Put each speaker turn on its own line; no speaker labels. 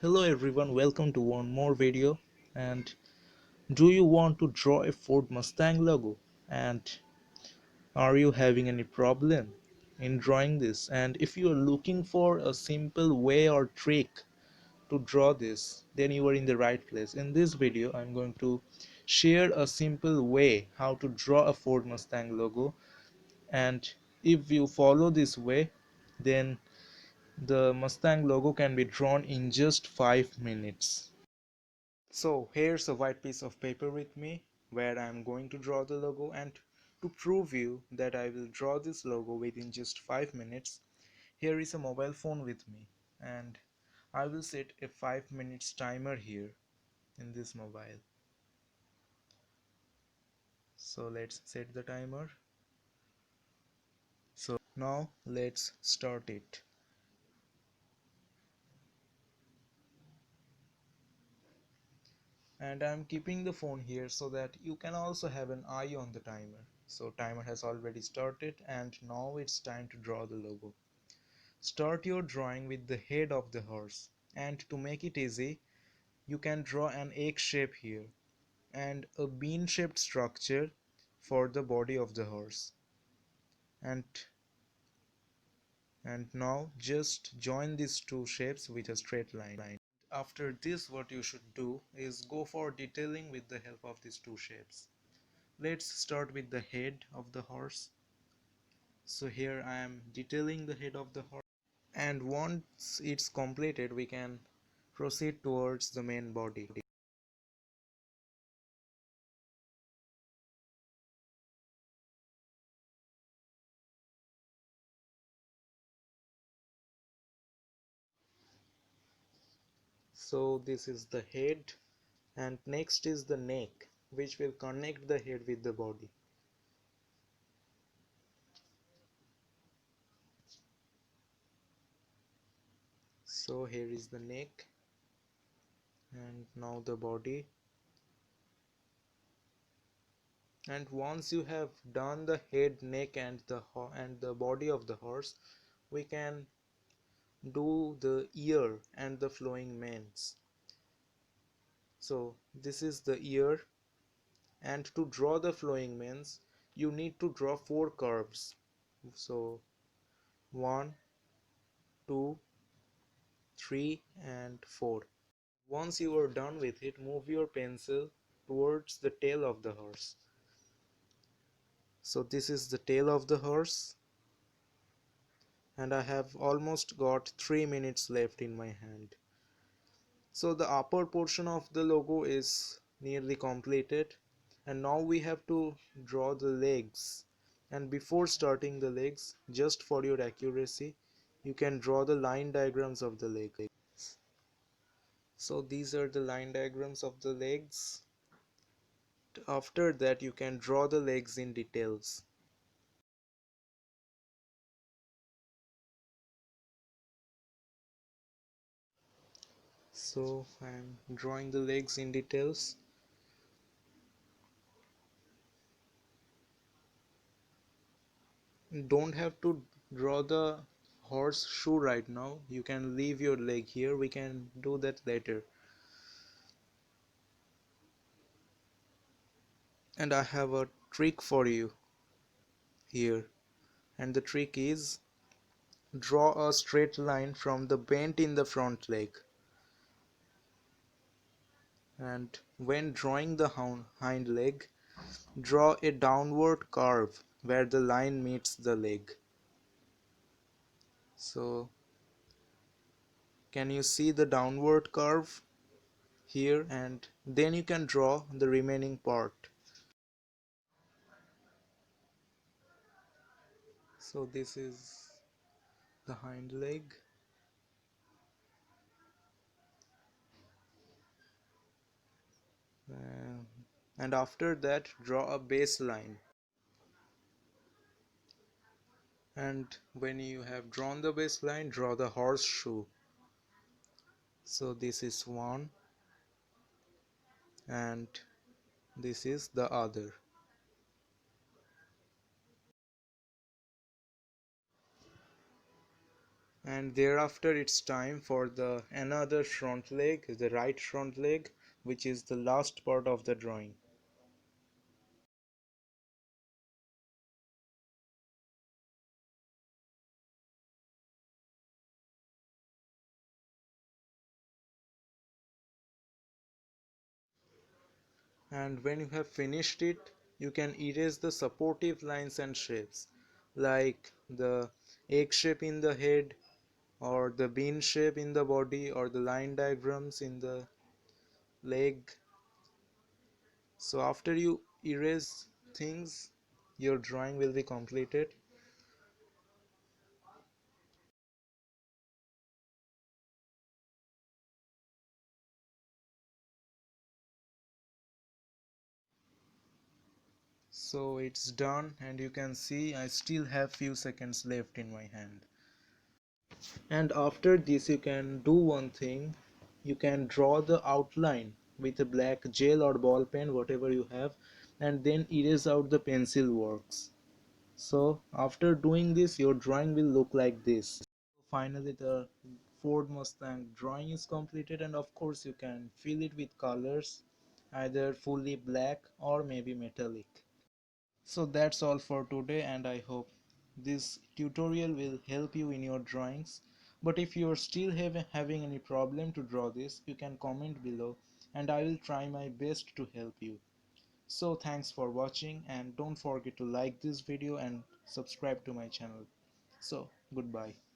Hello everyone, welcome to one more video. And do you want to draw a Ford Mustang logo? And are you having any problem in drawing this? And if you are looking for a simple way or trick to draw this, then you are in the right place. In this video I'm going to share a simple way how to draw a Ford Mustang logo, and if you follow this way, then the Mustang logo can be drawn in just 5 minutes. So here's a white piece of paper with me where I'm going to draw the logo, and to prove you that I will draw this logo within just 5 minutes, here is a mobile phone with me, and I will set a 5 minutes timer here in this mobile. So let's set the timer. So now let's start it. And I'm keeping the phone here so that you can also have an eye on the timer. So timer has already started, and now it's time to draw the logo. Start your drawing with the head of the horse, and to make it easy, you can draw an egg shape here and a bean shaped structure for the body of the horse. And now just join these two shapes with a straight line. After this, what you should do is go for detailing with the help of these two shapes. Let's start with the head of the horse. So here I am detailing the head of the horse, and once it's completed we can proceed towards the main body. So this is the head, and next is the neck, which will connect the head with the body. So here is the neck, and now the body. And once you have done the head, neck, and the body of the horse, we can do the ear and the flowing manes. So this is the ear, and to draw the flowing manes you need to draw four curves. So 1, 2, 3 and 4. Once you are done with it, move your pencil towards the tail of the horse. So this is the tail of the horse, and I have almost got 3 minutes left in my hand. So the upper portion of the logo is nearly completed, and now we have to draw the legs. And before starting the legs, just for your accuracy, you can draw the line diagrams of the legs. So these are the line diagrams of the legs. After that you can draw the legs in details. So I am drawing the legs in details. Don't have to draw the horseshoe right now. You can leave your leg here. We can do that later. And I have a trick for you here. And the trick is, draw a straight line from the bend in the front leg. And when drawing the hind leg, draw a downward curve where the line meets the leg. So can you see the downward curve here? And then you can draw the remaining part. So this is the hind leg, uh, and after that draw a baseline. And when you have drawn the baseline, draw the horseshoe. So this is one, and this is the other. And thereafter it's time for the another front leg, the right front leg, which is the last part of the drawing. And when you have finished it, you can erase the supportive lines and shapes like the egg shape in the head, or the bean shape in the body, or the line diagrams in the leg. So after you erase things, your drawing will be completed. So it's done, and you can see I still have few seconds left in my hand. And after this you can do one thing. You can draw the outline with a black gel or ball pen, whatever you have, and then erase out the pencil works. So after doing this, your drawing will look like this. Finally the Ford Mustang drawing is completed, and of course you can fill it with colors, either fully black or maybe metallic. So that's all for today, and I hope this tutorial will help you in your drawings. But if you are still having any problem to draw this, you can comment below and I will try my best to help you. So thanks for watching, and don't forget to like this video and subscribe to my channel. So goodbye.